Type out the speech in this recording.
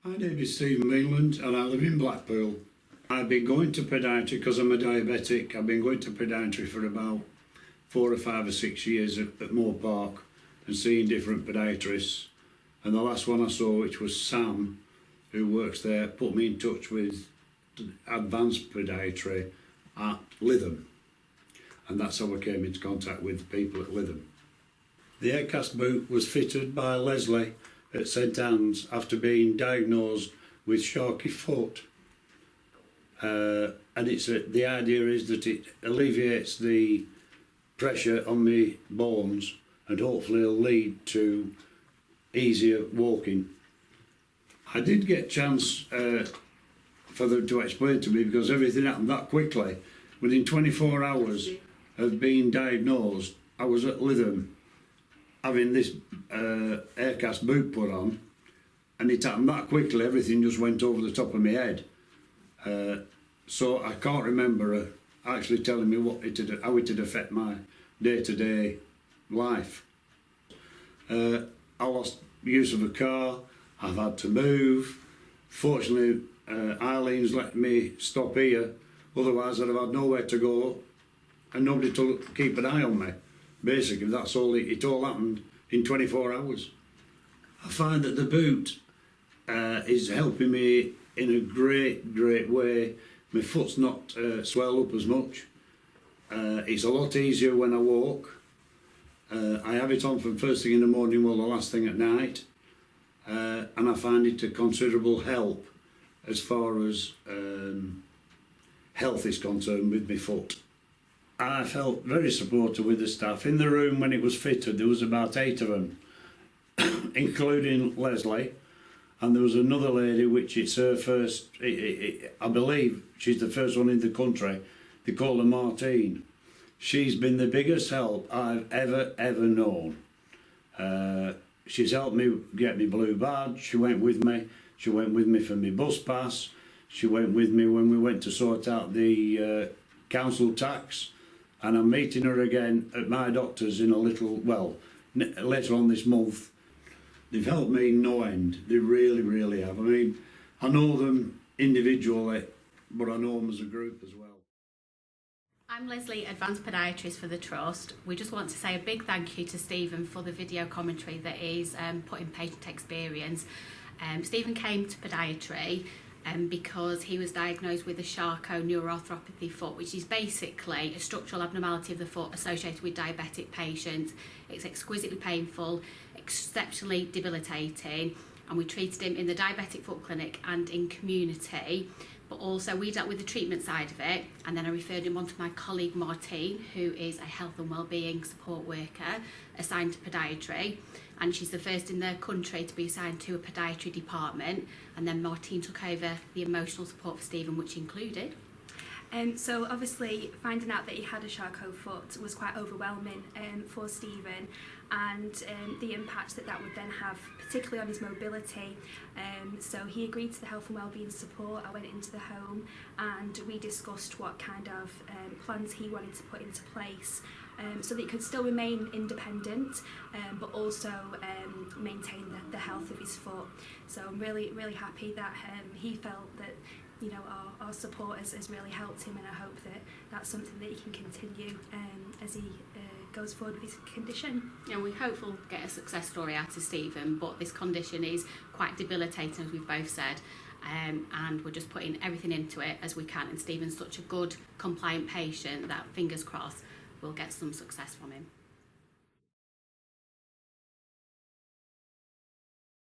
My name is Stephen Beanland and I live in Blackpool. I've been going to podiatry because I'm a diabetic. I've been going to podiatry for about 4 or 5 or 6 years at Moor Park and seeing different podiatrists. And the last one I saw, which was Sam, who works there, put me in touch with advanced podiatry at Lytham. And that's how I came into contact with people at Lytham. The aircast boot was fitted by Leslie at St Anne's after being diagnosed with sharky foot. And the idea is that it alleviates the pressure on my bones and hopefully will lead to easier walking. I did get a chance for them to explain to me because everything happened that quickly. Within 24 hours of being diagnosed, I was at Lytham having this aircast boot put on, and it happened that quickly, everything just went over the top of my head. So I can't remember her actually telling me how it had affected my day-to-day life. I lost use of a car, I've had to move. Fortunately, Eileen's let me stop here, otherwise I'd have had nowhere to go and nobody to keep an eye on me. Basically, that's all. It all happened in 24 hours. I find that the boot is helping me in a great way. My foot's not swelled up as much. It's a lot easier when I walk. I have it on from first thing in the morning, well, the last thing at night. And I find it a considerable help as far as health is concerned with my foot. I felt very supported with the staff. In the room when it was fitted, there was about 8 of them, including Leslie, and there was another lady which it's her first, I believe she's the first one in the country. They call her Martine. She's been the biggest help I've ever known. She's helped me get my blue badge. She went with me. She went with me for my bus pass. She went with me when we went to sort out the council tax. And I'm meeting her again at my doctor's in a little, well, later on this month. They've helped me no end. They really have. I mean, I know them individually, but I know them as a group as well. I'm Leslie, Advanced Podiatrist for the Trust. We just want to say a big thank you to Stephen for the video commentary that he's put in patient experience. Stephen came to podiatry because he was diagnosed with a Charcot-neuroarthropathy foot, which is basically a structural abnormality of the foot associated with diabetic patients. It's exquisitely painful, exceptionally debilitating, and we treated him in the diabetic foot clinic and in community. But also we dealt with the treatment side of it, and then I referred him on to my colleague Martine, who is a health and wellbeing support worker assigned to podiatry, and she's the first in the country to be assigned to a podiatry department. And then Martine took over the emotional support for Stephen, which included. So obviously finding out that he had a Charcot foot was quite overwhelming for Stephen, and the impact that would then have, particularly on his mobility. So he agreed to the health and wellbeing support. I went into the home and we discussed what kind of plans he wanted to put into place so that he could still remain independent but also maintain the health of his foot. So I'm really happy that he felt that, you know, our support has really helped him, and I hope that that's something that he can continue as he goes forward with his condition. Yeah, we hope we'll get a success story out of Stephen, but this condition is quite debilitating, as we've both said, and we're just putting everything into it as we can, and Stephen's such a good, compliant patient that, fingers crossed, we'll get some success from him.